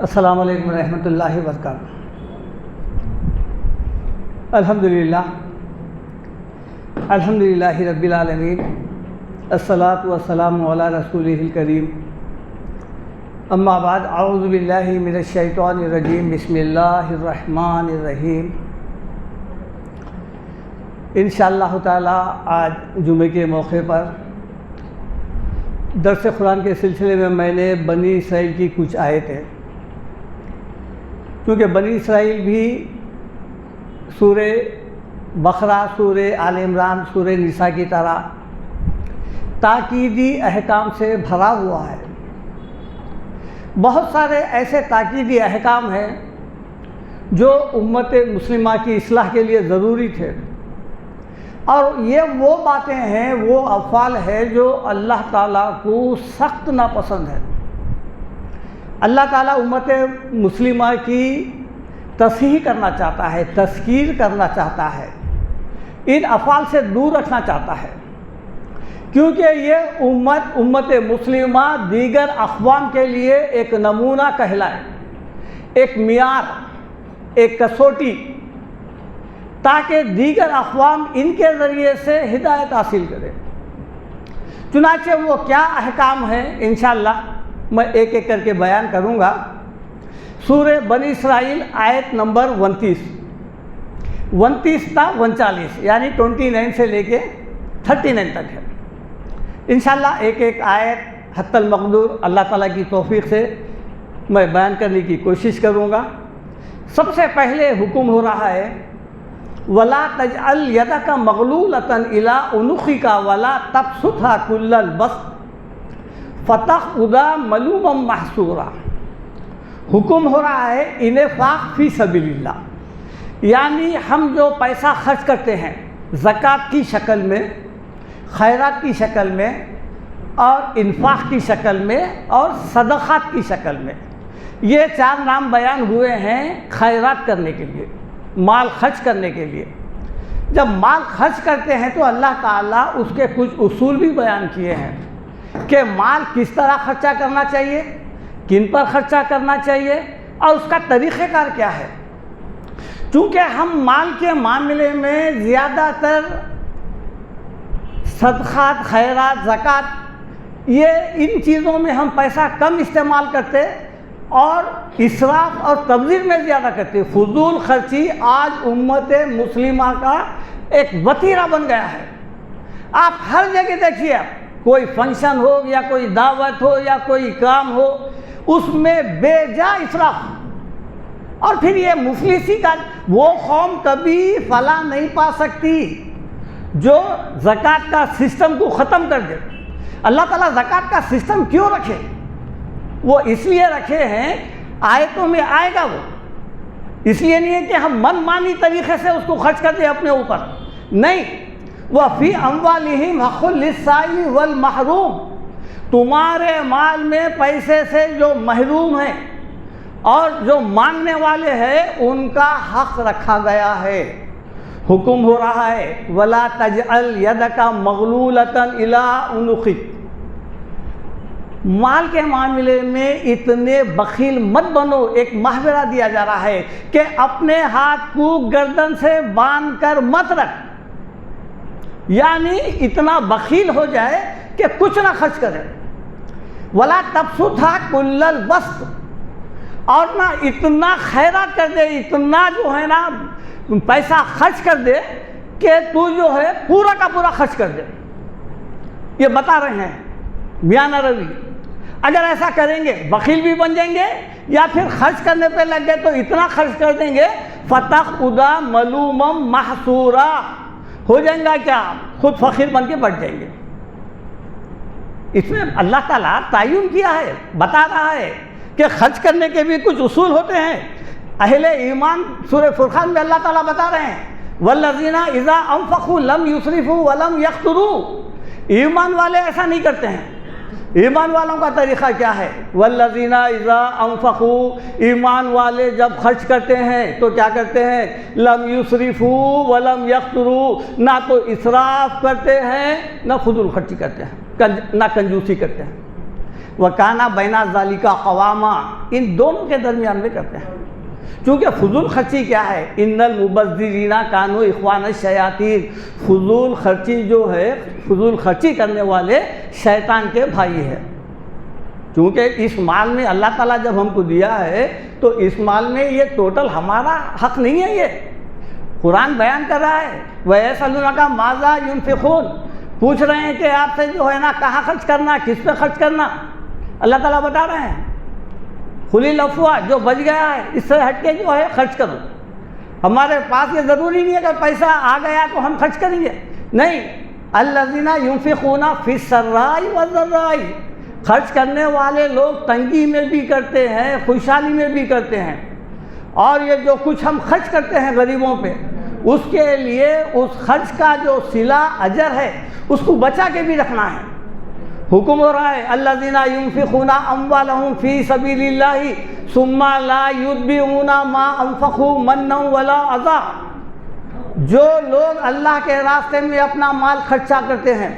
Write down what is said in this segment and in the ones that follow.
السلام علیکم ورحمۃ اللہ وبرکاتہ۔ الحمدللہ رب العالمین، الصلاۃ والسلام علی رسولہ الکریم، اما بعد، اعوذ باللہ من الشیطان الرجیم، بسم اللہ الرحمن الرحیم۔ انشاءاللہ تعالی آج جمعے کے موقع پر درس قرآن کے سلسلے میں نے بنی اسرائیل کی کچھ آیتیں، کیونکہ بنی اسرائیل بھی سورہ بقرہ، سورہ آل عمران، سورہ نساء کی طرح تاکیدی احکام سے بھرا ہوا ہے۔ بہت سارے ایسے تاکیدی احکام ہیں جو امت مسلمہ کی اصلاح کے لیے ضروری تھے، اور یہ وہ باتیں ہیں، وہ افعال ہے جو اللہ تعالیٰ کو سخت ناپسند ہے۔ اللہ تعالیٰ امت مسلمہ کی تصحیح کرنا چاہتا ہے، تذکیر کرنا چاہتا ہے، ان افعال سے دور رکھنا چاہتا ہے، کیونکہ یہ امت مسلمہ دیگر اقوام کے لیے ایک نمونہ کہلائے، ایک معیار، ایک کسوٹی، تاکہ دیگر اقوام ان کے ذریعے سے ہدایت حاصل کرے۔ چنانچہ وہ کیا احکام ہیں انشاءاللہ میں ایک ایک کر کے بیان کروں گا۔ سورہ بنی اسرائیل آیت نمبر 29 تا 39، یعنی 29 سے لے کے 39 تک ہے۔ انشاءاللہ ایک ایک آیت حتی المقدور اللہ تعالیٰ کی توفیق سے میں بیان کرنے کی کوشش کروں گا۔ سب سے پہلے حکم ہو رہا ہے وَلَا تَجْعَلْ يَدَكَ مَغْلُولَةً إِلَىٰ عُنُقِكَ وَلَا تَبْسُطْهَا كُلَّ الْبَسْطِ فَتَقْعُدَ مَلُومًا مَحْسُورًا۔ حکم ہو رہا ہے انفاق فی سبیل اللہ، یعنی ہم جو پیسہ خرچ کرتے ہیں زکوٰۃ کی شکل میں، خیرات کی شکل میں، اور انفاق کی شکل میں، اور صدقات کی شکل میں، یہ 4 نام بیان ہوئے ہیں خیرات کرنے کے لیے، مال خرچ کرنے کے لیے۔ جب مال خرچ کرتے ہیں تو اللہ تعالیٰ اس کے کچھ اصول بھی بیان کیے ہیں کہ مال کس طرح خرچہ کرنا چاہیے، کن پر خرچہ کرنا چاہیے، اور اس کا طریقہ کار کیا ہے۔ چونکہ ہم مال کے معاملے میں زیادہ تر صدقات، خیرات، زکوٰۃ، یہ ان چیزوں میں ہم پیسہ کم استعمال کرتے اور اسراف اور تبذیر میں زیادہ کرتے۔ فضول خرچی آج امت مسلمہ کا ایک وتیرہ بن گیا ہے۔ آپ ہر جگہ دیکھیے، کوئی فنکشن ہو یا کوئی دعوت ہو یا کوئی کام ہو، اس میں بے جا اسراف، اور پھر یہ مفلسی کا وہ قوم کبھی فلاح نہیں پا سکتی جو زکوٰۃ کا سسٹم کو ختم کر دے۔ اللہ تعالیٰ زکوٰۃ کا سسٹم کیوں رکھے؟ وہ اس لیے رکھے ہیں، آیتوں میں آئے گا، وہ اس لیے نہیں ہے کہ ہم من مانی طریقے سے اس کو خرچ کر دیں اپنے اوپر، نہیں۔ وَفِي أَمْوَالِهِمْ حَقٌّ لِلسَّائِلِ وَالْمَحْرُومِ، تمہارے مال میں پیسے سے جو محروم ہیں اور جو مانگنے والے ہیں ان کا حق رکھا گیا ہے۔ حکم ہو رہا ہے وَلَا تَجْعَلْ يَدَكَ مَغْلُولَةً إِلَىٰ عُنُقِكَ، مال کے معاملے میں اتنے بخیل مت بنو۔ ایک محاورہ دیا جا رہا ہے کہ اپنے ہاتھ کو گردن سے باندھ کر مت رکھ، یعنی اتنا بخیل ہو جائے کہ کچھ نہ خرچ کرے۔ وَلَا تَبْسُطْهَا كُلَّ الْبَسْطِ، اور نہ اتنا خیرات کر دے، اتنا جو ہے نا پیسہ خرچ کر دے کہ تو جو ہے پورا کا پورا خرچ کر دے۔ یہ بتا رہے ہیں میاں نووی، اگر ایسا کریں گے بخیل بھی بن جائیں گے، یا پھر خرچ کرنے پہ لگ گئے تو اتنا خرچ کر دیں گے فَتَقْعُدَ مَلُومًا مَحْسُورًا، ہو جائیں گا کیا؟ خود فقیر بن کے بڑھ جائیں گے۔ اس میں اللہ تعالیٰ تعین کیا ہے، بتا رہا ہے کہ خرچ کرنے کے بھی کچھ اصول ہوتے ہیں۔ اہل ایمان سورہ فرقان میں اللہ تعالیٰ بتا رہے ہیں وَالَّذِينَ إِذَا أَنفَقُوا لَمْ يُسْرِفُوا وَلَمْ يَقْتُرُوا، ایمان والے ایسا نہیں کرتے ہیں۔ ایمان والوں کا طریقہ کیا ہے؟ وَالَّذِينَ إِذَا أَنفَقُوا، ایمان والے جب خرچ کرتے ہیں تو کیا کرتے ہیں؟ لَمْ يُسْرِفُوا وَلَمْ يَقْتُرُوا، نہ تو اسراف کرتے ہیں نہ فضول خرچی کرتے ہیں، نہ کنجوسی کرتے ہیں۔ وَكَانَ بَيْنَ ذَلِكَ قَوَامًا، ان دونوں کے درمیان میں کرتے ہیں. چونکہ فضول خرچی کیا ہے؟ ان المبذرین کانوا اخوان الشیاطین، فضول خرچی جو ہے، فضول خرچی کرنے والے شیطان کے بھائی ہیں. چونکہ اس مال میں اللہ تعالیٰ جب ہم کو دیا ہے تو اس مال میں یہ ٹوٹل ہمارا حق نہیں ہے. یہ قرآن بیان کر رہا ہے وَيَسْأَلُونَكَ مَاذَا يُنْفِقُونَ، پوچھ رہے ہیں کہ آپ سے جو ہے نا کہاں خرچ کرنا، کس پہ خرچ کرنا. اللہ تعالیٰ بتا رہے ہیں خُلِ الْعَفْوَ، جو بچ گیا ہے اس سے ہٹ کے جو ہے خرچ کرو. ہمارے پاس یہ ضروری نہیں ہے کہ پیسہ آ گیا تو ہم خرچ کریں گے، نہیں. الَّذِينَ يُنْفِقُونَ فِي السَّرَّاءِ وَالضَّرَّاءِ، خرچ کرنے والے لوگ تنگی میں بھی کرتے ہیں، خوشحالی میں بھی کرتے ہیں. اور یہ جو کچھ ہم خرچ کرتے ہیں غریبوں پہ، اس کے لیے اس خرچ کا جو صلہ اجر ہے اس کو بچا کے بھی رکھنا ہے. حکم ہو رہا ہے الذین ينفقون اموالهم فی سبیل اللہ ثم لا یتبعون ما انفقوا منا ولا اذى، جو لوگ اللہ کے راستے میں اپنا مال خرچہ کرتے ہیں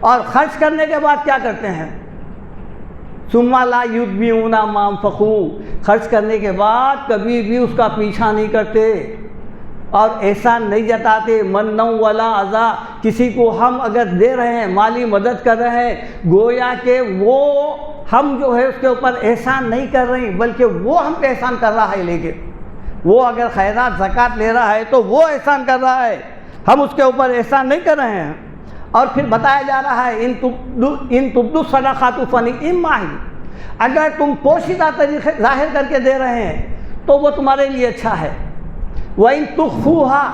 اور خرچ کرنے کے بعد کیا کرتے ہیں؟ ثم لا یتبعون ما انفقوا، خرچ کرنے کے بعد کبھی بھی اس کا پیچھا نہیں کرتے اور احسان نہیں جتاتے. منّا ولا اذى، کسی کو ہم اگر دے رہے ہیں، مالی مدد کر رہے ہیں، گویا کہ وہ ہم جو ہے اس کے اوپر احسان نہیں کر رہے ہیں بلکہ وہ ہم پہ احسان کر رہا ہے. لیکن وہ اگر خیرات زکوٰۃ لے رہا ہے تو وہ احسان کر رہا ہے، ہم اس کے اوپر احسان نہیں کر رہے ہیں. اور پھر بتایا جا رہا ہے ان تبدوا الصدقات فنعما ہی، اگر تم پوشیدہ طریقے ظاہر کر کے دے رہے ہیں تو وہ تمہارے لیے اچھا ہے. وَإِن تُخْفُوهَا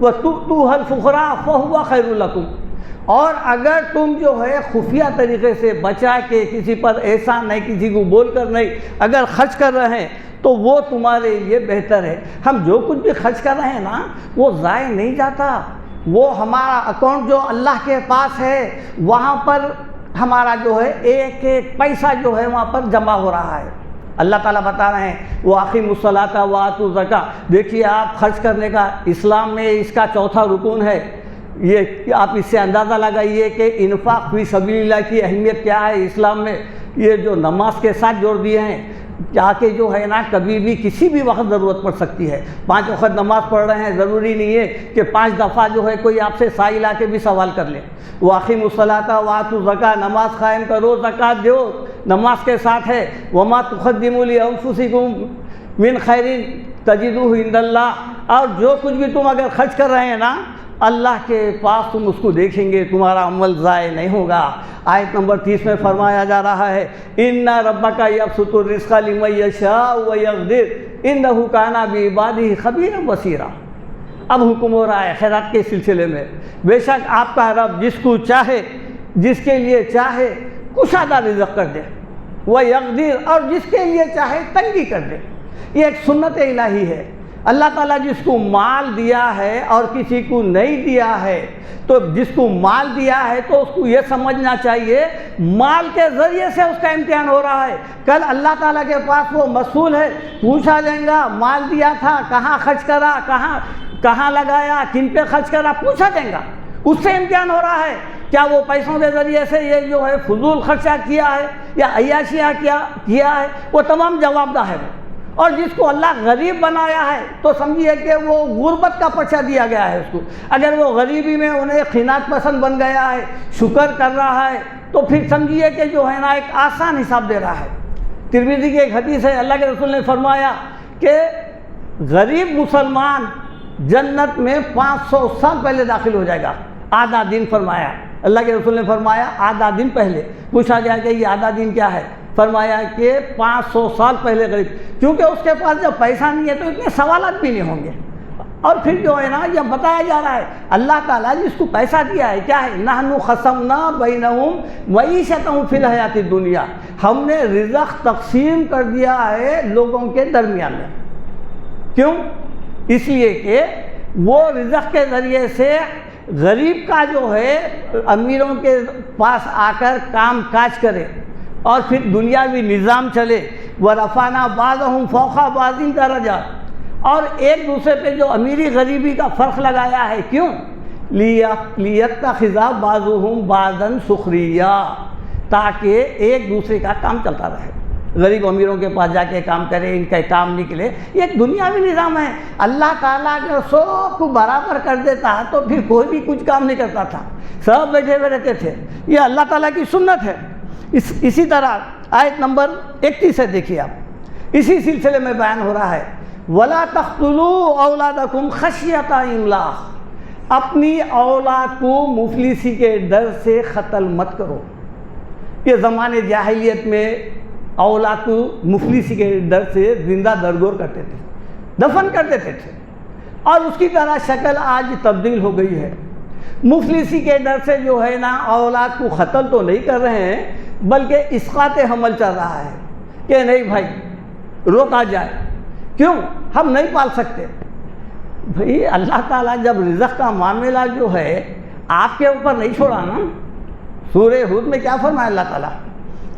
وَتُؤْتُوهَا الْفُقَرَاءَ فَهُوَ خَيْرٌ لَكُمْ، اور اگر تم جو ہے خفیہ طریقے سے بچا کے کسی پر احسان نہیں، کسی کو بول کر نہیں، اگر خرچ کر رہے ہیں تو وہ تمہارے لیے بہتر ہے. ہم جو کچھ بھی خرچ کر رہے ہیں نا وہ ضائع نہیں جاتا، وہ ہمارا اکاؤنٹ جو اللہ کے پاس ہے وہاں پر ہمارا جو ہے ایک ایک پیسہ جو ہے وہاں پر جمع ہو رہا ہے. اللہ تعالیٰ بتا رہے ہیں وَأَقِیمُوا الصَّلَاةَ وَآتُوا الزَّکَاةَ. دیکھیے آپ خرچ کرنے کا اسلام میں اس کا چوتھا رکن ہے. یہ آپ اس سے اندازہ لگائیے کہ انفاق فی سبیل اللہ کی اہمیت کیا ہے اسلام میں. یہ جو نماز کے ساتھ جوڑ دیے ہیں تاکہ جو ہے نا کبھی بھی کسی بھی وقت ضرورت پڑ سکتی ہے. 5 وقت نماز پڑھ رہے ہیں، ضروری نہیں ہے کہ 5 دفعہ جو ہے کوئی آپ سے سائل آ کے بھی سوال کر لے. وَأَقِیمُوا الصَّلَاةَ وَآتُوا الزَّکَاةَ، نماز قائم کرو، زکوٰۃ دو، نماز کے ساتھ ہے. وَمَا تُقَدِّمُوا لِأَنفُسِکُم مِّن خَیْرٍ تَجِدُوهُ عِندَ اللَّهِ، اور جو کچھ بھی تم اگر خرچ کر رہے ہیں نا اللہ کے پاس تم اس کو دیکھیں گے، تمہارا عمل ضائع نہیں ہوگا. آیت نمبر 30 میں فرمایا جا رہا ہے إِنَّ رَبَّكَ يَبْسُطُ الرِّزْقَ لِمَن يَشَاءُ وَيَقْدِرُ إِنَّهُ كَانَ بِعِبَادِهِ خَبِيرًا بَصِيرًا. اب حکم ہو رہا ہے خیرات کے سلسلے میں. بے شک آپ کا رب جس کو چاہے، جس کے لیے چاہے کشادہ رزق کر دے، وَيَقْدِرُ، اور جس کے لیے چاہے تنگی کر دے. یہ ایک سنت الہی ہے. اللہ تعالیٰ جس کو مال دیا ہے اور کسی کو نہیں دیا ہے، تو جس کو مال دیا ہے تو اس کو یہ سمجھنا چاہیے مال کے ذریعے سے اس کا امتحان ہو رہا ہے. کل اللہ تعالیٰ کے پاس وہ مسئول ہے، پوچھا جائے گا مال دیا تھا کہاں خرچ کرا، کہاں لگایا، کن پہ خرچ کرا، پوچھا جائے گا. اس سے امتحان ہو رہا ہے کیا وہ پیسوں کے ذریعے سے یہ جو ہے فضول خرچہ کیا ہے یا عیاشیاں کیا ہے. وہ تمام جواب دہ ہے. اور جس کو اللہ غریب بنایا ہے تو سمجھیے کہ وہ غربت کا پرچہ دیا گیا ہے اس کو. اگر وہ غریبی میں انہیں خیانت پسند بن گیا ہے، شکر کر رہا ہے، تو پھر سمجھیے کہ جو ہے نا ایک آسان حساب دے رہا ہے. ترمذی کی ایک حدیث ہے، اللہ کے رسول نے فرمایا کہ غریب مسلمان جنت میں 500 سال پہلے داخل ہو جائے گا. آدھا دن فرمایا اللہ کے رسول نے، فرمایا آدھا دن پہلے. پوچھا جائے کہ یہ آدھا دن کیا ہے؟ فرمایا کہ 500 سال پہلے غریب، کیونکہ اس کے پاس جب پیسہ نہیں ہے تو اتنے سوالات بھی نہیں ہوں گے. اور پھر جو ہے نا یہ بتایا جا رہا ہے اللہ تعالیٰ جس کو پیسہ دیا ہے کیا ہے، نحن خصمنا بینہم معیشتہم فی الحیات الدنیا، ہم نے رزق تقسیم کر دیا ہے لوگوں کے درمیان میں. کیوں؟ اس لیے کہ وہ رزق کے ذریعے سے غریب کا جو ہے امیروں کے پاس آ کر کام کاج کرے اور پھر دنیاوی نظام چلے. وَرَفَعْنَا بَعْضَهُمْ فَوْقَ بَعْضٍ دَرَجَاتٍ، اور ایک دوسرے پہ جو امیری غریبی کا فرق لگایا ہے. کیوں؟ لِيَتَّخِذَ بَعْضُهُمْ بَعْضًا سُخْرِيًّا، تاکہ ایک دوسرے کا کام چلتا رہے. غریب امیروں کے پاس جا کے کام کرے, ان کا کام نکلے. یہ ایک دنیاوی نظام ہے. اللہ تعالیٰ اگر سب کو برابر کر دیتا تو پھر کوئی بھی کچھ کام نہیں کرتا تھا, سب بیٹھے ہوئے رہتے تھے. یہ اللہ تعالیٰ کی سنت ہے. اسی طرح آیت نمبر 31 ہے, دیکھیے آپ, اسی سلسلے میں بیان ہو رہا ہے وَلَا تَقْتُلُوا أَوْلَادَكُمْ خَشْيَةَ إِمْلَاقٍ, اپنی اولاد کو مفلسی کے ڈر سے قتل مت کرو. یہ زمانے جاہلیت میں اولاد کو مفلسی کے ڈر سے زندہ درگور کرتے تھے, دفن کر دیتے تھے. اور اس کی طرح شکل آج تبدیل ہو گئی ہے. مفلسی کے ڈر سے جو ہے نا اولاد کو قتل تو نہیں کر رہے ہیں, بلکہ اسقاط حمل چل رہا ہے کہ نہیں بھائی روکا جائے. کیوں؟ ہم نہیں پال سکتے. بھئی اللہ تعالیٰ جب رزق کا معاملہ جو ہے آپ کے اوپر نہیں چھوڑا نا. سورہ ہود میں کیا فرمایا اللہ تعالیٰ,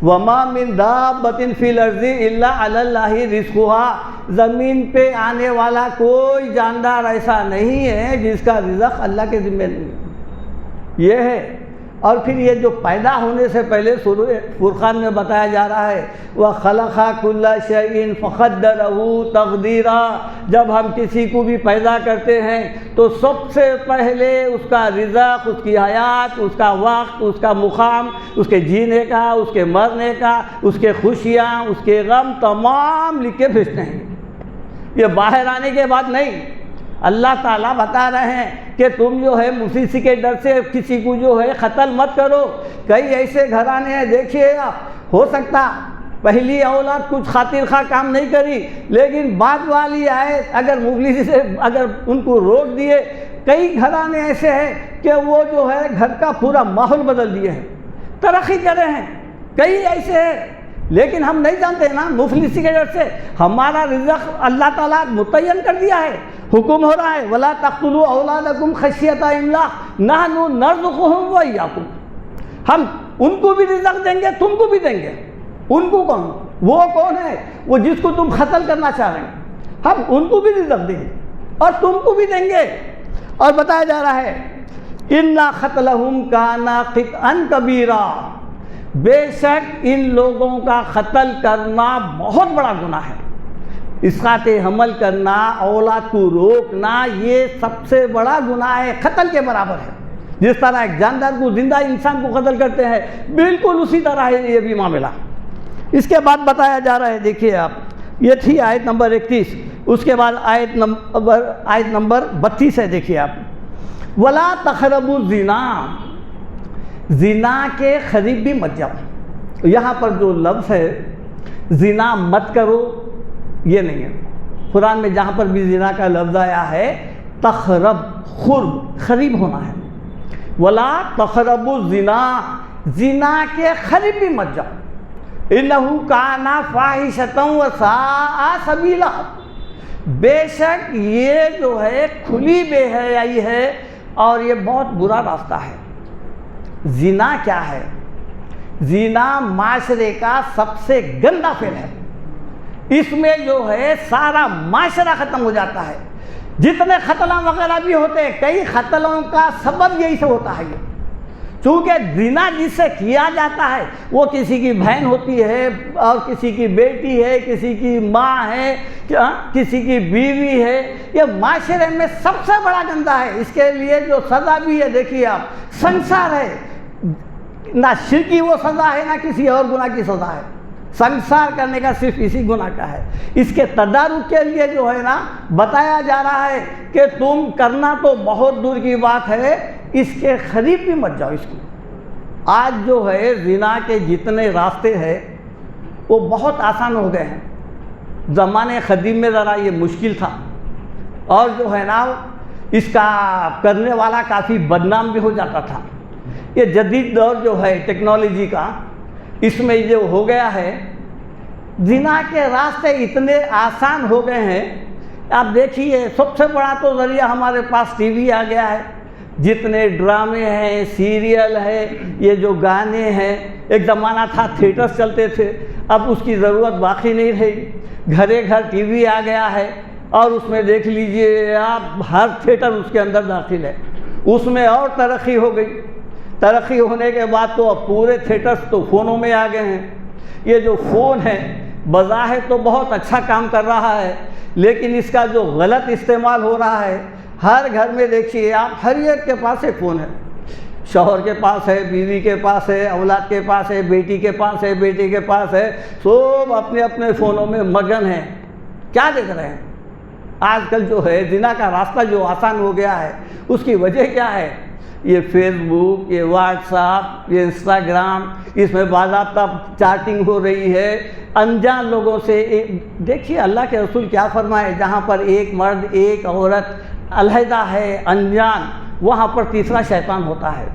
وَمَا مِن دَابَّةٍ فِي الْأَرْضِ إِلَّا عَلَى اللَّهِ رِزْقُهَا, زمین پہ آنے والا کوئی جاندار ایسا نہیں ہے جس کا رزق اللہ کے ذمہ نہیں ہے. یہ ہے. اور پھر یہ جو پیدا ہونے سے پہلے سورہ فرقان میں بتایا جا رہا ہے وَخَلَقَ كُلَّ شَيْءٍ فَقَدَّرَهُ تَقْدِيرًا, جب ہم کسی کو بھی پیدا کرتے ہیں تو سب سے پہلے اس کا رزق, اس کی حیات, اس کا وقت, اس کا مقام, اس کے جینے کا, اس کے مرنے کا, اس کے خوشیاں, اس کے غم تمام لکھ کے بھیجتے ہیں. یہ باہر آنے کے بعد نہیں. اللہ تعالیٰ بتا رہے ہیں کہ تم جو ہے مفلسی کے ڈر سے کسی کو جو ہے قتل مت کرو. کئی ایسے گھرانے ہیں, دیکھیے آپ, ہو سکتا پہلی اولاد کچھ خاطر خواہ کام نہیں کری, لیکن بعد والی آئے اگر مفلسی سے اگر ان کو روک دیے. کئی گھرانے ایسے ہیں کہ وہ جو ہے گھر کا پورا ماحول بدل دیے ہیں, ترقی کرے ہیں. کئی ایسے ہیں, لیکن ہم نہیں جانتے نا مفلسی کے ڈر سے ہمارا رزق اللہ تعالیٰ متعین کر دیا ہے. حکم ہو رہا ہے وَلَا تَقْتُلُوا أَوْلَادَكُمْ خَشْيَةَ إِمْلَاقٍ نَحْنُ نَرْزُقُهُمْ وَإِيَّاكُمْ, ہم ان کو بھی رزق دیں گے, تم کو بھی دیں گے. ان کو کون؟ وہ کون ہے؟ وہ جس کو تم قتل کرنا چاہ رہے ہیں. ہم ان کو بھی رزق دیں گے اور تم کو بھی دیں گے. اور بتایا جا رہا ہے إِنَّ قَتْلَهُمْ كَانَ خِطْئًا كَبِيرًا, بے شک ان لوگوں کا قتل کرنا بہت بڑا گناہ ہے. اسقاط حمل کرنا, اولاد کو روکنا, یہ سب سے بڑا گناہ ہے, قتل کے برابر ہے. جس طرح ایک جاندار کو, زندہ انسان کو قتل کرتے ہیں, بالکل اسی طرح ہے یہ بھی معاملہ. اس کے بعد بتایا جا رہا ہے, دیکھیے آپ, یہ تھی آیت نمبر 31. اس کے بعد آیت نمبر 32 ہے, دیکھیے آپ, وَلَا تَقْرَبُوا الزِّنَا, زنا کے قریب بھی مت جاؤ. یہاں پر جو لفظ ہے زنا مت کرو یہ نہیں ہے. قرآن میں جہاں پر بھی زنا کا لفظ آیا ہے تقرب, قرب, قریب ہونا ہے. ولا تقربوا الزنا, زنا کے قریب بھی مت جاؤ. انہ کان فاحشۃ وساء سبیلا, بے شک یہ جو ہے کھلی بے حیائی ہے اور یہ بہت برا راستہ ہے. زنا کیا ہے؟ زنا معاشرے کا سب سے گندا فعل ہے. اس میں جو ہے سارا معاشرہ ختم ہو جاتا ہے. جتنے قتلوں وغیرہ بھی ہوتے ہیں, کئی قتلوں کا سبب یہی سے ہوتا ہے. یہ چونکہ زنا جس سے کیا جاتا ہے وہ کسی کی بہن ہوتی ہے اور کسی کی بیٹی ہے, کسی کی ماں ہے, کسی کی بیوی ہے. یہ معاشرے میں سب سے بڑا گندا ہے. اس کے لیے جو سزا بھی ہے دیکھیے آپ, سنسار ہے. نہ شرک کی وہ سزا ہے نہ کسی اور گناہ کی سزا ہے. سنسار کرنے کا صرف اسی گناہ کا ہے. اس کے تدارک کے لیے جو ہے نا بتایا جا رہا ہے کہ تم کرنا تو بہت دور کی بات ہے, اس کے قریب بھی مت جاؤ. اس کو آج جو ہے زنا کے جتنے راستے ہیں وہ بہت آسان ہو گئے ہیں. زمانے قدیم میں ذرا یہ مشکل تھا اور جو ہے نا اس کا کرنے والا کافی بدنام بھی ہو جاتا تھا. یہ جدید دور جو ہے ٹیکنالوجی کا, اس میں جو ہو گیا ہے زنا کے راستے اتنے آسان ہو گئے ہیں. آپ دیکھیے سب سے بڑا تو ذریعہ ہمارے پاس ٹی وی آ گیا ہے. جتنے ڈرامے ہیں, سیریل ہے, یہ جو گانے ہیں, ایک زمانہ تھا تھیٹرز چلتے تھے, اب اس کی ضرورت باقی نہیں رہی. گھرے گھر ٹی وی آ گیا ہے اور اس میں دیکھ لیجئے آپ ہر تھیٹر اس کے اندر داخل ہے. اس میں اور ترقی ہو گئی. ترقی ہونے کے بعد تو اب پورے تھیٹرز تو فونوں میں آ گئے ہیں۔ یہ جو فون ہے بظاہر تو بہت اچھا کام کر رہا ہے، لیکن اس کا جو غلط استعمال ہو رہا ہے، ہر گھر میں دیکھیے آپ، ہر ایک کے پاس ایک فون ہے، شوہر کے پاس ہے، بیوی کے پاس ہے، اولاد کے پاس ہے، بیٹی کے پاس ہے، بیٹے کے پاس ہے، سب اپنے اپنے فونوں میں مگن ہیں۔ کیا دیکھ رہے ہیں؟ آج کل جو ہے زنا کا راستہ جو آسان ہو گیا ہے، اس کی وجہ کیا ہے؟ یہ فیس بک، یہ واٹس ایپ، یہ انسٹاگرام، اس میں باضابطہ چیٹنگ ہو رہی ہے انجان لوگوں سے۔ دیکھیے اللہ کے رسول کیا فرمائے، جہاں پر ایک مرد ایک عورت علیحدہ ہے انجان، وہاں پر تیسرا شیطان ہوتا ہے۔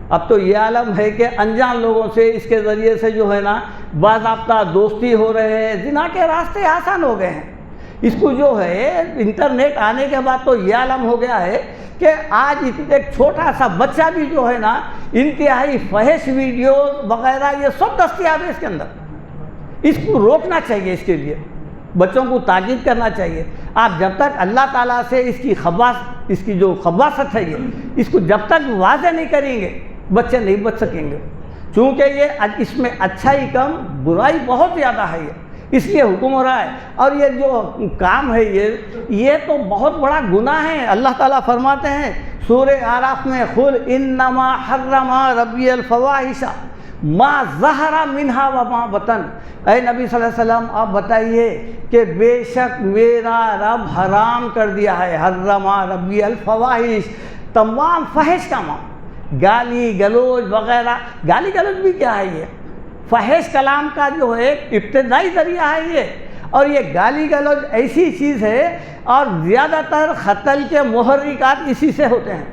اب تو یہ عالم ہے کہ انجان لوگوں سے اس کے ذریعے سے جو ہے نا باضابطہ دوستی ہو رہے ہیں، زنا کے راستے آسان ہو گئے ہیں۔ اس کو جو ہے انٹرنیٹ آنے کے بعد تو یہ عالم ہو گیا ہے کہ آج ایک چھوٹا سا بچہ بھی جو ہے نا انتہائی فحش ویڈیوز وغیرہ یہ سب دستیاب ہے اس کے اندر۔ اس کو روکنا چاہیے، اس کے لیے بچوں کو تاکید کرنا چاہیے۔ آپ جب تک اللہ تعالیٰ سے اس کی جو خباثت ہے اس کو جب تک واضح نہیں کریں گے، بچے نہیں بچ سکیں گے، چونکہ یہ اس میں اچھائی کم برائی بہت زیادہ ہے، اس لیے حکم ہو رہا ہے۔ اور یہ جو کام ہے یہ تو بہت بڑا گناہ ہے۔ اللہ تعالیٰ فرماتے ہیں سورہ اعراف میں، قل انما حرم ربی الفواحش ما ظہر منہا وما بطن۔ اے نبی صلی اللہ علیہ وسلم آپ بتائیے کہ بے شک میرا رب حرام کر دیا ہے، حرم ربی الفواحش، تمام فحش کام، گالی گلوچ وغیرہ۔ گالی گلوچ بھی کیا ہے؟ یہ فحش کلام کا جو ہے ابتدائی ذریعہ ہے یہ، اور یہ گالی گلوچ ایسی چیز ہے، اور زیادہ تر قتل کے محرکات اسی سے ہوتے ہیں۔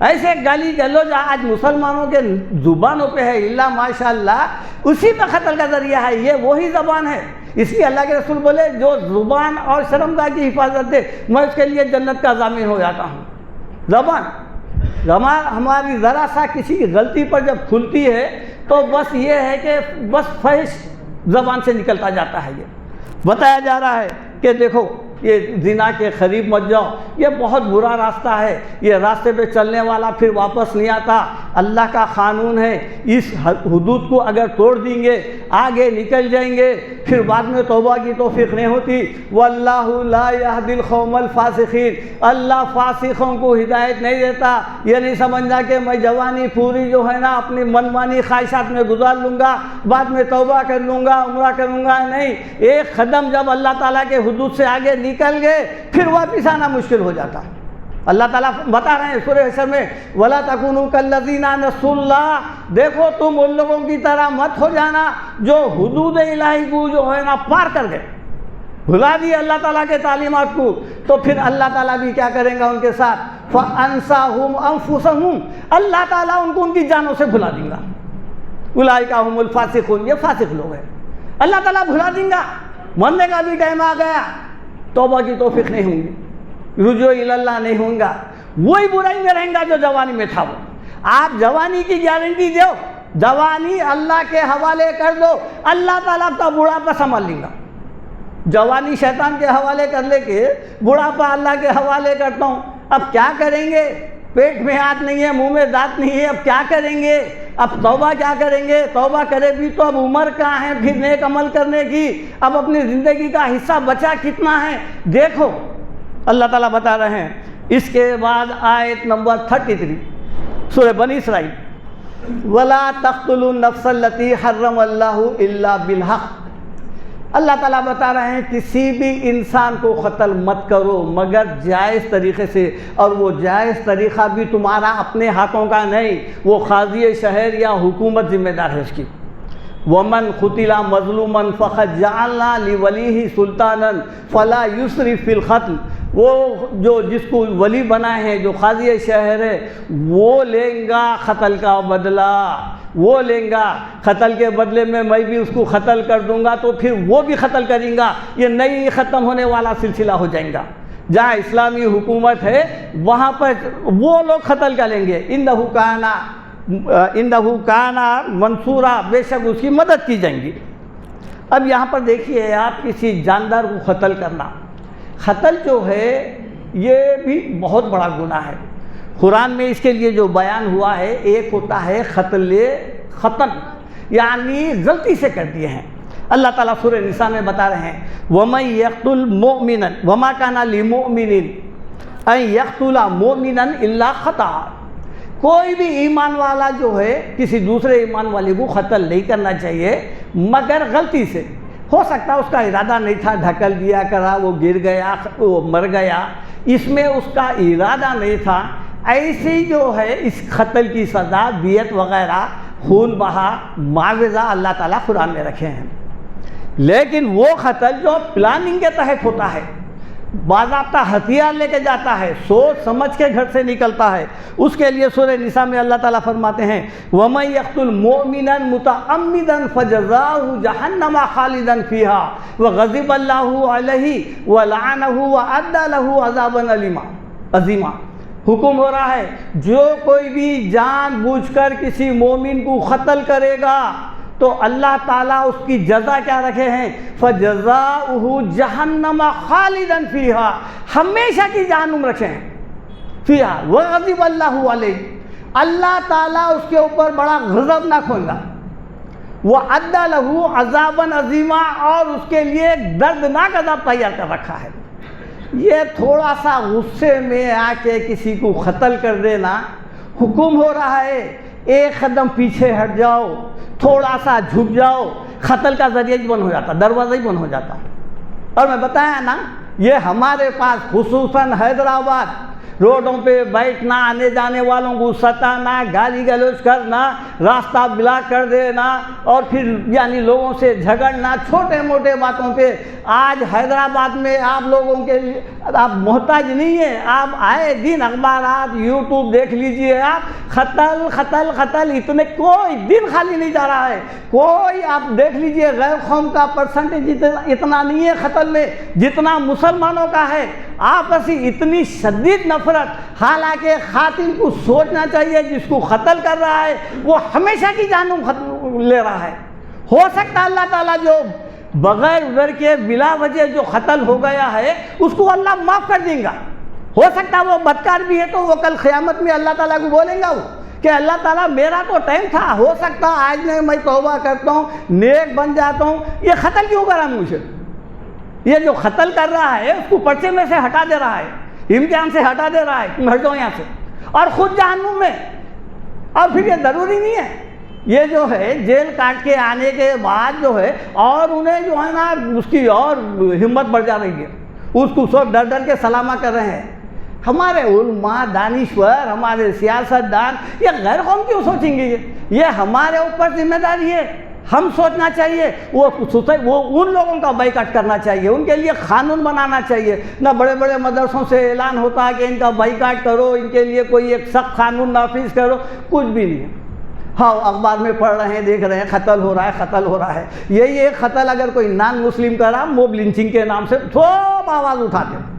ایسے گالی گلوچ آج مسلمانوں کے زبانوں پہ ہے، اللہ ماشاء اللہ، اسی پہ قتل کا ذریعہ ہے، یہ وہی زبان ہے۔ اس لیے اللہ کے رسول بولے جو زبان اور شرمگاہ کی حفاظت دے میں اس کے لیے جنت کا ضامن ہو جاتا ہوں۔ زبان ہماری ذرا سا کسی کی غلطی پر جب کھلتی ہے تو بس یہ ہے کہ بس فحش زبان سے نکلتا جاتا ہے۔ یہ بتایا جا رہا ہے کہ دیکھو یہ زنا کے قریب مت جاؤ، یہ بہت برا راستہ ہے، یہ راستے پہ چلنے والا پھر واپس نہیں آتا۔ اللہ کا قانون ہے، اس حدود کو اگر توڑ دیں گے آگے نکل جائیں گے، پھر بعد میں توبہ کی توفیق نہیں ہوتی۔ واللہ لا یہدی القوم الفاسقین، اللہ فاسقوں کو ہدایت نہیں دیتا۔ یہ نہیں سمجھنا کہ میں جوانی پوری جو ہے نا اپنی منمانی خواہشات میں گزار لوں گا، بعد میں توبہ کر لوں گا، عمرہ کروں گا، نہیں۔ ایک قدم جب اللہ تعالیٰ کے حدود سے آگے نکل گئے پھر واپس آنا مشکل ہو جاتا۔ اللہ تعالیٰ بتا رہے ہیں سورہ حشر میں، وَلَا تَكُونُوا كَالَّذِينَ نَسُوا اللَّهَ، دیکھو تم ان لوگوں کی طرح مت ہو جانا جو حدود الہی کو جو ہے نا پار کر گئے، بھلا دی اللہ تعالیٰ کے تعلیمات کو، تو پھر اللہ تعالیٰ بھی کیا کریں گا ان کے ساتھ، فَأَنْسَاهُمْ أَنفُسَهُمْ، اللہ تعالیٰ ان کو ان کی جانوں سے بھلا دیں گا۔ اولئک هم الفاسقون، یہ فاسق لوگ ہیں، اللہ تعالیٰ بھلا دیں گا۔ مرنے کا بھی ٹائم آ گیا، توبہ کی توفیق نہیں ہوں گی، رجوع اللہ نہیں ہوں گا، وہی برائی میں رہیں گا جو جوانی میں تھا۔ وہ آپ جوانی کی گارنٹی دو، جوانی اللہ کے حوالے کر دو، اللہ تعالیٰ کا بڑھاپا سنبھال لیں گا۔ جوانی شیطان کے حوالے کر لے کے بڑھاپا اللہ کے حوالے کرتا ہوں، اب کیا کریں گے؟ پیٹ میں ہاتھ نہیں ہے، منہ میں دانت نہیں ہے، اب کیا کریں گے؟ اب توبہ کیا کریں گے؟ توبہ کرے بھی تو اب عمر کہاں ہے پھر نیک عمل کرنے کی؟ اب اپنی زندگی کا حصہ بچا کتنا ہے؟ دیکھو اللہ تعالیٰ بتا رہے ہیں۔ اس کے بعد آیت نمبر 33 سورہ بنی اسرائیل، وَلَا تَقْتُلُوا النَّفْسَ الَّتِي حَرَّمَ اللَّهُ إِلَّا بِالْحَقِّ، اللہ تعالیٰ بتا رہے ہیں کسی بھی انسان کو قتل مت کرو مگر جائز طریقے سے، اور وہ جائز طریقہ بھی تمہارا اپنے ہاتھوں کا نہیں، وہ قاضی شہر یا حکومت ذمہ دار ہے اس کی۔ وَمَنْ قُتِلَ مَظْلُومًا فَقَدْ جَعَلْنَا لِوَلِيِّهِ سُلْطَانًا فَلَا يُسْرِفْ فِي الْقَتْلِ، وہ جو جس کو ولی بنائے ہیں جو قاضی شہر ہے وہ لیں گا قتل کا بدلہ، وہ لیں گا قتل کے بدلے میں بھی اس کو قتل کر دوں گا، تو پھر وہ بھی قتل کریں گا، یہ نئی ختم ہونے والا سلسلہ ہو جائیں گا۔ جہاں اسلامی حکومت ہے وہاں پر وہ لوگ قتل کر لیں گے، اِنَّهُ كَانَ منصورا، بے شک اس کی مدد کی جائیں گی۔ اب یہاں پر دیکھیے آپ کسی جاندار کو قتل کرنا، قتل جو ہے یہ بھی بہت بڑا گناہ ہے۔ قرآن میں اس کے لیے جو بیان ہوا ہے، ایک ہوتا ہے قتل خطأ، یعنی غلطی سے کر دیے ہیں۔ اللہ تعالیٰ سورہ نساء میں بتا رہے ہیں وَمَن يَقْتُلْ مُؤْمِنًا وَمَا كَانَ لِمُؤْمِنٍ أَن يَقْتُلَ مُؤْمِنًا إِلَّا خَطَأً، کوئی بھی ایمان والا جو ہے کسی دوسرے ایمان والے کو قتل نہیں کرنا چاہیے مگر غلطی سے۔ ہو سکتا ہے اس کا ارادہ نہیں تھا، ڈھکل دیا کرا، وہ گر گیا، وہ مر گیا، اس میں اس کا ارادہ نہیں تھا، ایسی جو ہے اس قتل کی سزا دیت وغیرہ، خون بہا، معاوضہ اللہ تعالیٰ قرآن میں رکھے ہیں۔ لیکن وہ قتل جو پلاننگ کے تحت ہوتا ہے، باضابطہ ہتھیار لے کے جاتا ہے، سوچ سمجھ کے گھر سے نکلتا ہے، اس کے لیے سورہ نساء میں اللہ تعالیٰ فرماتے ہیں وَمَن يَقْتُلْ مُؤْمِنًا مُتَعَمِّدًا فَجَزَاؤُهُ جَهَنَّمَ خَالِدًا فِيهَا وَغَضِبَ اللَّهُ عَلَيْهِ وَلَعَنَهُ وَأَعَدَّ لَهُ عَذَابًا عَظِيمًا۔ حکم ہو رہا ہے جو کوئی بھی جان بوجھ کر کسی مومن کو قتل کرے گا تو اللہ تعالیٰ اس کی جزا کیا رکھے ہیں، فَجَزَاؤُهُ جَهَنَّمَ خَالِدًا فِيهَا، ہمیشہ کی جہنم رکھے ہیں، فِيهَا وَغَضِبَ اللَّهُ عَلَيْهِ، اللہ تعالیٰ اس کے اوپر بڑا غضبناک ہوگا، وَأَعَدَّ لَهُ عَذَابًا عَظِيمًا، اور اس کے لیے ایک دردناک عذاب تیار کر رکھا ہے۔ یہ تھوڑا سا غصے میں آ کے کسی کو قتل کر دینا، حکم ہو رہا ہے ایک قدم پیچھے ہٹ جاؤ، تھوڑا سا جھک جاؤ، قتل کا ذریعہ ہی بند ہو جاتا، دروازہ ہی بند ہو جاتا۔ اور میں بتایا نا، یہ ہمارے پاس خصوصاً حیدرآباد روڈوں پہ بیٹھنا، آنے جانے والوں کو ستانا، گالی گلوچ کرنا، راستہ بلاک کر دینا، اور پھر یعنی لوگوں سے جھگڑنا چھوٹے موٹے باتوں پہ۔ آج حیدرآباد میں آپ لوگوں کے آپ محتاج نہیں ہیں، آپ آئے دن اخبارات یوٹیوب دیکھ لیجئے، آپ قتل قتل قتل، اتنے کوئی دن خالی نہیں جا رہا ہے، کوئی آپ دیکھ لیجئے غیر قوم کا پرسنٹیج اتنا نہیں ہے قتل میں جتنا مسلمانوں کا ہے۔ آپسی اتنی شدید نفرت، حالانکہ قاتل کو سوچنا چاہیے جس کو قتل کر رہا ہے وہ ہمیشہ کی جہنم لے رہا ہے۔ ہو سکتا ہے اللہ تعالیٰ جو بغیر عذر کے بلا وجہ جو قتل ہو گیا ہے اس کو اللہ معاف کر دیں گا، ہو سکتا ہے وہ بدکار بھی ہے تو وہ کل قیامت میں اللہ تعالیٰ کو بولیں گا وہ کہ اللہ تعالیٰ میرا تو ٹائم تھا، ہو سکتا آج نہیں میں توبہ کرتا ہوں، نیک بن جاتا ہوں، یہ قتل کیوں کرا مجھے؟ یہ جو قتل کر رہا ہے اس کو پرچے میں سے ہٹا دے رہا ہے، امتحان سے ہٹا دے رہا ہے، تم ہٹ جاؤ یہاں سے، اور خود جہنم میں۔ اور پھر یہ ضروری نہیں ہے، یہ جو ہے جیل کاٹ کے آنے کے بعد جو ہے اور انہیں جو ہے نا اس کی اور ہمت بڑھ جا رہی ہے، اس کو سب ڈر ڈر کے سلامہ کر رہے ہیں۔ ہمارے علماء، دانشور، ہمارے سیاست دان یہ غیر قوم کیوں سوچیں گے؟ یہ ہمارے اوپر ذمہ داری ہے، ہم سوچنا چاہیے، وہ ان لوگوں کا بائیکاٹ کرنا چاہیے، ان کے لیے قانون بنانا چاہیے۔ نہ بڑے بڑے مدرسوں سے اعلان ہوتا ہے کہ ان کا بائیکاٹ کرو، ان کے لیے کوئی ایک سخت قانون نافذ کرو، کچھ بھی نہیں ہے۔ ہاں اخبار میں پڑھ رہے ہیں، دیکھ رہے ہیں قتل ہو رہا ہے، قتل ہو رہا ہے۔ یہی ایک قتل اگر کوئی نان مسلم کرا، موب لنچنگ کے نام سے سب آواز اٹھاتے ہیں،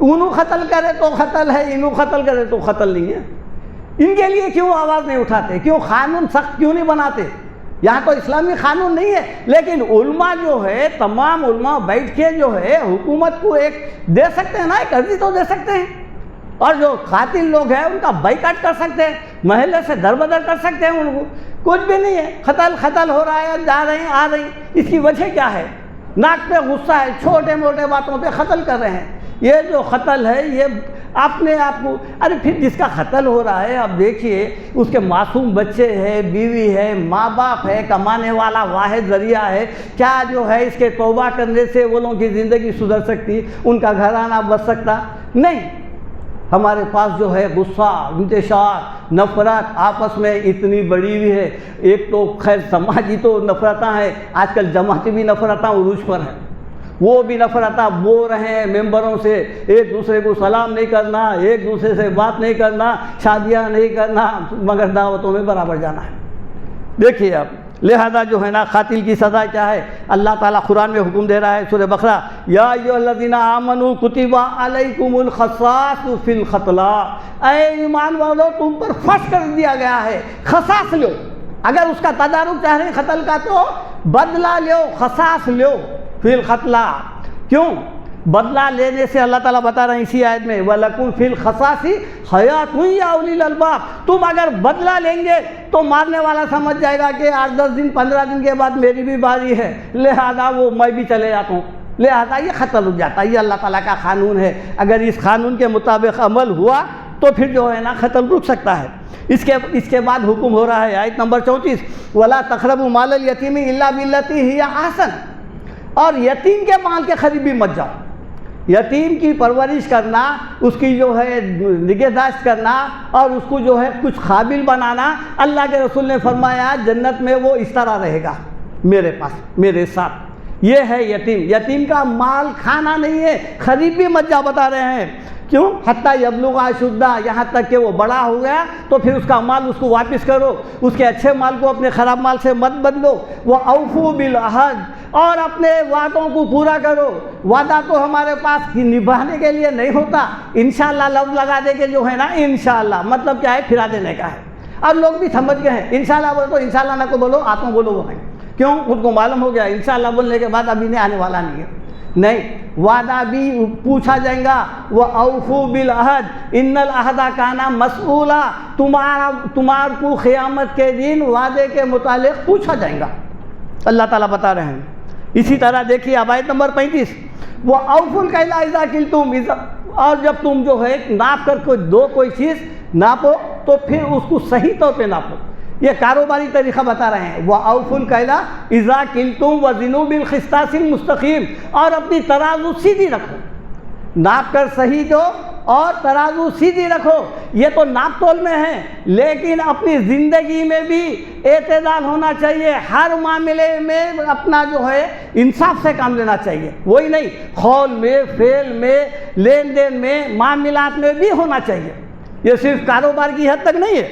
انہوں قتل کرے تو قتل ہے، انہوں قتل کرے تو قتل نہیں ہے۔ ان کے لیے کیوں آواز نہیں اٹھاتے؟ کیوں قانون سخت کیوں نہیں بناتے؟ یہاں تو اسلامی قانون نہیں ہے، لیکن علماء جو ہے، تمام علماء بیٹھ کے جو ہے حکومت کو ایک دے سکتے ہیں نا، ایک عرضی تو دے سکتے ہیں، اور جو قاتل لوگ ہیں ان کا بائیکاٹ کر سکتے ہیں، محلے سے دربدر کر سکتے ہیں ان کو۔ کچھ بھی نہیں ہے، قتل ہو رہا ہے، جا رہے ہیں آ رہے ہیں، اس کی وجہ کیا ہے؟ ناک پہ غصہ ہے، چھوٹے موٹے باتوں پہ قتل کر رہے ہیں۔ یہ جو قتل ہے یہ اپنے آپ کو، ارے پھر جس کا قتل ہو رہا ہے اب دیکھیے اس کے معصوم بچے ہیں، بیوی ہے، ماں باپ ہے، کمانے والا واحد ذریعہ ہے، کیا جو ہے اس کے توبہ کرنے سے وہ لوگوں کی زندگی سدھر سکتی، ان کا گھرانہ بچ سکتا؟ نہیں۔ ہمارے پاس جو ہے غصہ، انتشار، نفرت آپس میں اتنی بڑی ہوئی ہے۔ ایک تو خیر سماجی تو نفرتاں ہیں، آج کل جماعتی بھی نفرتاں عروج پر ہیں، وہ بھی نفرتاں بو رہے ہیں ممبروں سے، ایک دوسرے کو سلام نہیں کرنا، ایک دوسرے سے بات نہیں کرنا، شادیاں نہیں کرنا، مگر دعوتوں میں برابر جانا ہے۔ دیکھیے اب لہذا جو ہے نا قاتل کی سزا کیا ہے؟ اللہ تعالیٰ قرآن میں حکم دے رہا ہے سورہ بقرہ، یا ایھا الذین آمنوا کتب علیکم القصاص فی القتلی، اے ایمان والو تم پر فرض کر دیا گیا ہے قصاص لو، اگر اس کا تدارک چاہ رہے قتل کا تو بدلہ لو، قصاص لو فی القتلی۔ کیوں؟ بدلہ لینے سے اللہ تعالیٰ بتا رہے ہیں اسی آیت میں وَلَكُمْ فِي الْقِصَاصِ حَيَاةٌ يَا أُولِي الْأَلْبَابِ، تم اگر بدلہ لیں گے تو مارنے والا سمجھ جائے گا کہ 8-10 دن 15 دن کے بعد میری بھی باری ہے، لہذا وہ میں بھی چلے جاتا ہوں، لہذا یہ خطر رک جاتا ہے۔ یہ اللہ تعالیٰ کا قانون ہے، اگر اس قانون کے مطابق عمل ہوا تو پھر جو ہے نا ختم رک سکتا ہے۔ اس کے بعد حکم ہو رہا ہے آیت نمبر 34 وَلَا تَقْرَبُوا مَالَ الْيَتِيمِ إِلَّا بِالَّتِي هِيَ أَحْسَنُ، اور یتیم کے مال کے قریب بھی مت جاؤ۔ یتیم کی پرورش کرنا، اس کی جو ہے نگہداشت کرنا اور اس کو جو ہے کچھ قابل بنانا، اللہ کے رسول نے فرمایا جنت میں وہ اس طرح رہے گا میرے پاس، میرے ساتھ۔ یہ ہے یتیم۔ یتیم کا مال کھانا نہیں ہے، قریب بھی مت جاؤ، بتا رہے ہیں کیوں؟ حتیٰ یبلغ اشدہ، یہاں تک کہ وہ بڑا ہو گیا تو پھر اس کا مال اس کو واپس کرو، اس کے اچھے مال کو اپنے خراب مال سے مت بدلو۔ وَأَوْفُوا بِالْعَهْدِ، اور اپنے وعدوں کو پورا کرو۔ وعدہ تو ہمارے پاس نبھانے کے لیے نہیں ہوتا، انشاءاللہ لفظ لگا دے کے جو ہے نا انشاءاللہ مطلب کیا ہے؟ پھرا دینے کا ہے۔ اب لوگ بھی سمجھ گئے ہیں انشاءاللہ بولو تو انشاءاللہ نہ کو بولو، آتوں بولو وہ ہے، کیوں؟ ان کو معلوم ہو گیا انشاءاللہ بولنے کے بعد ابھی نہیں آنے والا نہیں ہے، نہیں، وعدہ بھی پوچھا جائے گا۔ وَأَوْفُوا بِالْعَهْدِ إِنَّ الْعَهْدَ كَانَ مَسْئُولًا، تمہارے کو قیامت کے دن وعدے کے متعلق پوچھا جائے گا، اللہ تعالیٰ بتا رہے ہیں۔ اسی طرح دیکھیے اب آیت نمبر 35 وَأَوْفُوا الْكَيْلَ إِذَا كِلْتُمْ، اور جب تم جو ہے ناپ کر کوئی چیز ناپو تو پھر اس کو صحیح طور پہ ناپو۔ یہ کاروباری طریقہ بتا رہے ہیں۔ وَأَوْفُوا الْكَيْلَ إِذَا كِلْتُمْ وَزِنُوا بِالْقِسْطَاسِ الْمُسْتَقِيمِ، اور اپنی ترازو سیدھی رکھو، ناپ کر صحیح دو اور ترازو سیدھی رکھو۔ یہ تو ناپ تول میں ہے، لیکن اپنی زندگی میں بھی اعتدال ہونا چاہیے، ہر معاملے میں اپنا جو ہے انصاف سے کام لینا چاہیے، وہی نہیں قول میں، فعل میں، لین دین میں، معاملات میں بھی ہونا چاہیے۔ یہ صرف کاروبار کی حد تک نہیں ہے۔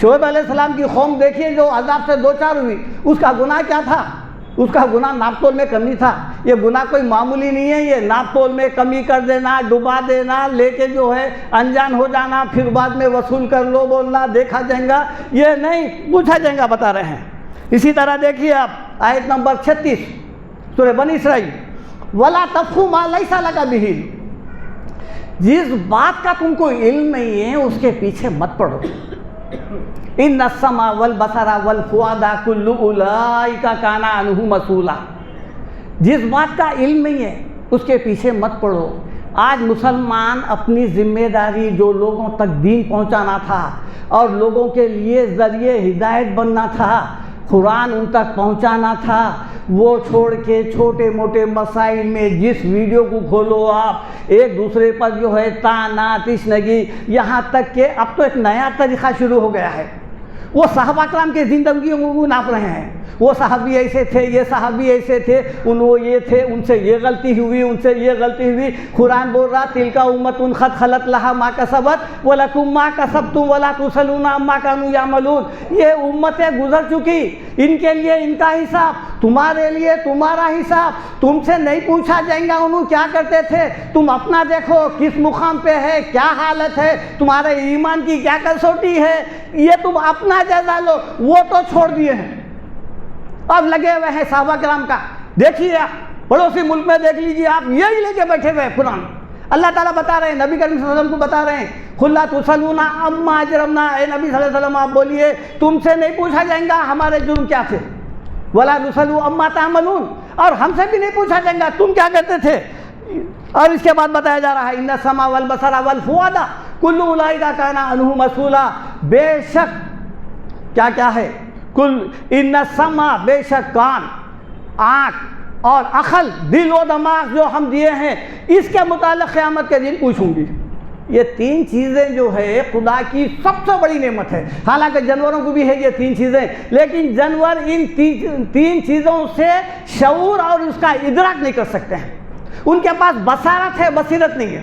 شعیب علیہ السلام کی قوم دیکھیے جو عذاب سے دوچار ہوئی، اس کا گناہ کیا تھا؟ اس کا گناہ ناپ تول میں کمی تھا۔ یہ گناہ کوئی معمولی نہیں ہے، یہ ناپ تول میں کمی کر دینا، ڈبا دینا، لے کے جو ہے انجان ہو جانا، پھر بعد میں وصول کر لو بولنا دیکھا جائے گا، یہ نہیں، پوچھا جائے گا، بتا رہے ہیں۔ اسی طرح دیکھیے آپ آیت نمبر 36 سورہ بنی اسرائیل وَلَا تَفْقُوا مَا لَيْسَ لَكَ بِهِ، جس بات کا تم کو علم نہیں ہے اس کے پیچھے مت پڑو۔ ان السمع والبصر والفؤاد کل اولئک کان عنہ مسئولا، جس بات کا علم نہیں ہے اس کے پیچھے مت پڑو۔ آج مسلمان اپنی ذمہ داری جو لوگوں تک دین پہنچانا تھا اور لوگوں کے لیے ذریعے ہدایت بننا تھا، قرآن ان تک پہنچانا تھا، وہ چھوڑ کے چھوٹے موٹے مسائل میں جس ویڈیو کو کھولو آپ ایک دوسرے پر جو ہے تانا تشنگی، یہاں تک کہ اب تو ایک نیا طریقہ شروع ہو گیا ہے۔ وہ صحابہ کرام کی زندگیوں کو ناپ رہے ہیں، وہ صحابی ایسے تھے، یہ صحابی ایسے تھے، وہ یہ تھے، ان سے یہ غلطی ہوئی، ان سے یہ غلطی ہوئی۔ قرآن بول رہا تلک امۃ قد خلت لہا ما کسبت ولکم ما کسبتم ولا تسألون عما کانوا یعملون، یہ امتیں گزر چکی، ان کے لیے ان کا حساب، تمہارے لیے تمہارا حساب، تم سے نہیں پوچھا جائے گا انہوں کیا کرتے تھے، تم اپنا دیکھو کس مقام پہ ہے، کیا حالت ہے، تمہارے ایمان کی کیا کسوٹی ہے، یہ تم اپنا جائزہ لو۔ وہ تو چھوڑ دیے ہیں، اب لگے ہوئے ہیں صحابہ کرام کا۔ دیکھیے پڑوسی ملک میں دیکھ لیجیے آپ، یہی لے کے بیٹھے ہوئے قرآن۔ اللہ تعالیٰ بتا رہے ہیں، نبی کریم صلی اللہ علیہ وسلم کو بتا رہے ہیں قُل لَا تُسْأَلُونَ عَمَّا أَجْرَمْنَا، اے نبی صلی اللہ علیہ وسلم آپ بولیے تم سے نہیں پوچھا جائے گا ہمارے جرم کیا تھے، وَلَا نُسْأَلُ عَمَّا تَعْمَلُونَ، اور ہم سے بھی نہیں پوچھا جائے گا تم کیا کرتے تھے۔ اور اس کے بعد بتایا جا رہا ہے اِنَّ السَّمْعَ وَالْبَصَرَ وَالْفُؤَادَ كُلُّ أُولَئِكَ كَانَ عَنْهُ مسئولا، بے شک کیا ہے، کل ان السمع، بے شک کان، آنکھ اور عقل، دل و دماغ جو ہم دیے ہیں، اس کے متعلق قیامت کے دن پوچھوں گی۔ یہ تین چیزیں جو ہے خدا کی سب سے بڑی نعمت ہے، حالانکہ جانوروں کو بھی ہے یہ تین چیزیں، لیکن جانور ان تین چیزوں سے شعور اور اس کا ادراک نہیں کر سکتے ہیں، ان کے پاس بصارت ہے، بصیرت نہیں ہے۔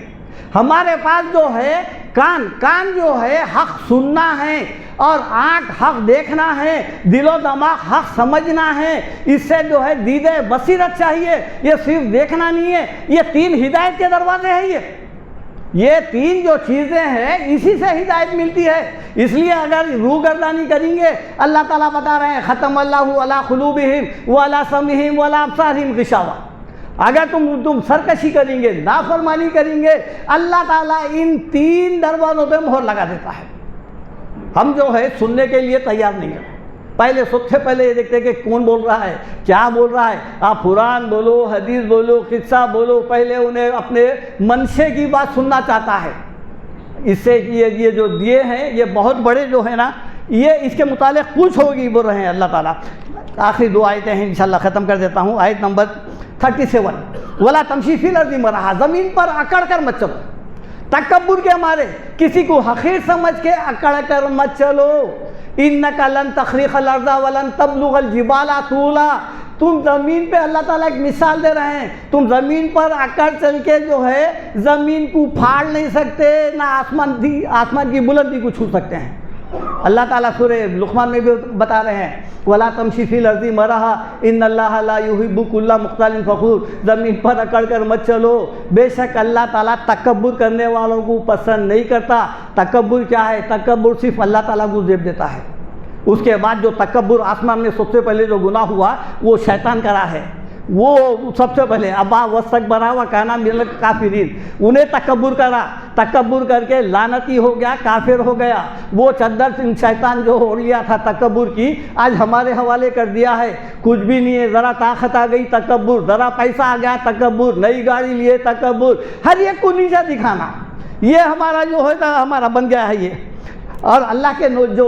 ہمارے پاس جو ہے کان جو ہے حق سننا ہے، اور آنکھ حق دیکھنا ہے، دل و دماغ حق سمجھنا ہے، اس سے جو ہے دیدہ بصیرت چاہیے، یہ صرف دیکھنا نہیں ہے، یہ تین ہدایت کے دروازے ہیں۔ یہ تین جو چیزیں ہیں اسی سے ہدایت ملتی ہے، اس لیے اگر روگردانی کریں گے، اللہ تعالیٰ بتا رہے ہیں ختم اللہ علی قلوبہم وعلی سمعہم وعلی ابصارہم غشاوہ، اگر تم سرکشی کریں گے، نافرمانی کریں گے، اللہ تعالیٰ ان 3 دروازوں پہ مہر لگا دیتا ہے۔ ہم جو ہے سننے کے لیے تیار نہیں ہیں۔ پہلے سب سے پہلے یہ دیکھتے ہیں کہ کون بول رہا ہے، کیا بول رہا ہے۔ آپ قرآن بولو، حدیث بولو، قصہ بولو، پہلے انہیں اپنے منشے کی بات سننا چاہتا ہے۔ اس سے یہ جو دیے ہیں یہ بہت بڑے جو ہیں نا، یہ اس کے متعلق کچھ ہوگی بول رہے ہیں اللہ تعالیٰ۔ آخری 2 آیتیں ہیں، انشاءاللہ ختم کر دیتا ہوں۔ آیت نمبر 37، وَلَا تَمْشِي فِي الْأَرْضِ مَرَحًا، زمین پر اکڑ کر مت چلو، تکبر کے مارے کسی کو حقیر سمجھ کے اکڑ کر مت چلو۔ إِنَّكَ لَن تَخْرِقَ الْأَرْضَ وَلَن تَبْلُغَ الْجِبَالَ طُولًا، تم زمین پہ اللہ تعالیٰ ایک مثال دے رہے ہیں، تم زمین پر اکڑ چل کے جو ہے زمین کو پھاڑ نہیں سکتے، نہ آسمان کی بلندی کو چھو سکتے ہیں۔ اللہ تعالیٰ سورہ لقمان میں بھی بتا رہے ہیں، وَلَا تَمْشِي فِي الْأَرْضِ مَرَحًا إِنَّ اللَّهَ لَا يُحِبُّ كُلَّ مُخْتَالٍ فَخُورٍ، زمین پر اکڑ کر مت چلو، بے شک اللہ تعالیٰ تکبر کرنے والوں کو پسند نہیں کرتا۔ تکبر کیا ہے؟ تکبر صرف اللہ تعالیٰ کو زیب دیتا ہے۔ اس کے بعد جو تکبر آسمان میں سب سے پہلے جو گناہ ہوا وہ شیطان کرا ہے، وہ سب سے پہلے ابا واستکبر وکان من الکافرین، انہیں تکبر کرا، تکبر کر کے لعنتی ہو گیا، کافر ہو گیا۔ وہ چادر شیطان جو ہو لیا تھا تکبر کی، آج ہمارے حوالے کر دیا ہے۔ کچھ بھی نہیں ہے، ذرا طاقت آ گئی تکبر، ذرا پیسہ آ گیا تکبر، نئی گاڑی لیے تکبر، ہر ایک کو نیچا دکھانا، یہ ہمارا جو ہوتا ہمارا بن گیا ہے یہ۔ اور اللہ کے جو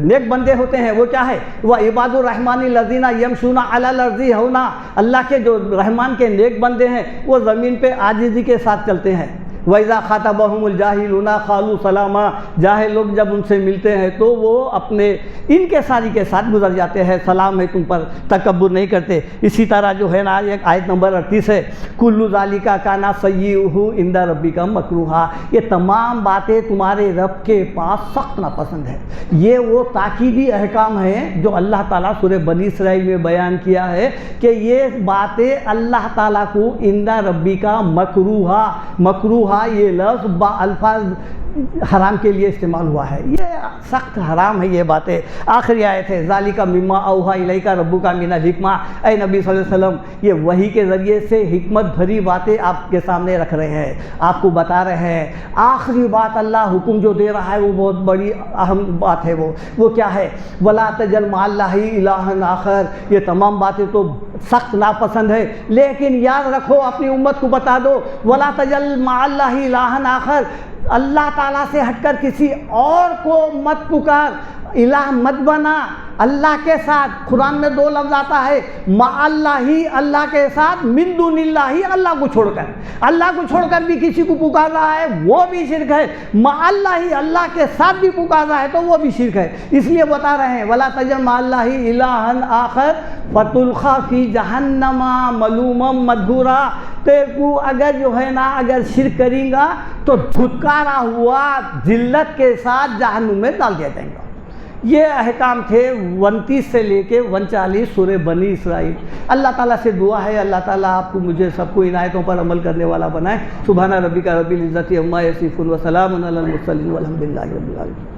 نیک بندے ہوتے ہیں وہ کیا ہے؟ وہ عباد الرحمن الذین یمشون علی الارض ہونا، اللہ کے جو رحمان کے نیک بندے ہیں وہ زمین پہ عاجزی کے ساتھ چلتے ہیں۔ وَإِذَا خَاطَبَهُمُ الْجَاهِلُونَ قَالُوا سَلَامًا، جاہل لوگ جب ان سے ملتے ہیں تو وہ اپنے ان کے ساری کے ساتھ گزر جاتے ہیں، سلام ہے تم پر، تکبر نہیں کرتے۔ اسی طرح جو ہے نا ایک آیت نمبر 38 ہے، كُلُّ ذَلِكَ كَانَ سَيِّئُهُ عِندَ رَبِّكَ مَكْرُوهًا، یہ تمام باتیں تمہارے رب کے پاس سخت ناپسند ہے۔ یہ وہ تاکیدی احکام ہیں جو اللہ تعالیٰ سورہ بنی اسرائیل میں بیان کیا ہے کہ یہ باتیں اللہ تعالیٰ کو عند ربک مکروہا، یہ لفظ با الفاظ حرام کے لیے استعمال ہوا ہے، یہ سخت حرام ہے یہ باتیں۔ آخری آیت ہے، ذالک مما اوحی الیک ربک من الحکمہ، اے نبی صلی اللہ علیہ وسلم یہ وحی کے ذریعے سے حکمت بھری باتیں آپ کے سامنے رکھ رہے ہیں، آپ کو بتا رہے ہیں۔ آخری بات اللہ حکم جو دے رہا ہے وہ بہت بڑی اہم بات ہے، وہ کیا ہے؟ ولا تجعل مع اللہ الہا آخر، یہ تمام باتیں تو سخت ناپسند ہے، لیکن یاد رکھو اپنی امت کو بتا دو، ولا تجعل مع اللہ الہا آخر، اللہ تعالیٰ سے ہٹ کر کسی اور کو مت پکار، الہ مت بنا اللہ کے ساتھ۔ قرآن میں 2 لفظ آتا ہے، مع اللہ، اللہ کے ساتھ، من دون اللہ، اللہ کو چھوڑ کر، اللہ کو چھوڑ کر بھی کسی کو پکار رہا ہے وہ بھی شرک ہے، مع اللہ، اللہ کے ساتھ بھی پکار رہا ہے تو وہ بھی شرک ہے۔ اس لیے بتا رہے ہیں ولا تجعل مع اللہ الہا آخر فتلقی فی جہنم ملوما مدحورا، تیرے کو اگر جو ہے نا اگر شرک کریں گا تو دھتکارا ہوا ذلت کے ساتھ جہنم میں ڈال دیا جائے گا۔ یہ احکام تھے 29 سے لے کے 39 سورہ بنی اسرائیل۔ اللہ تعالیٰ سے دعا ہے اللہ تعالیٰ آپ کو مجھے سب کو ان آیتوں پر عمل کرنے والا بنائے۔ سبحان ربک رب العزت عما یصفون وسلام علی المرسلین والحمد للہ رب العالمین۔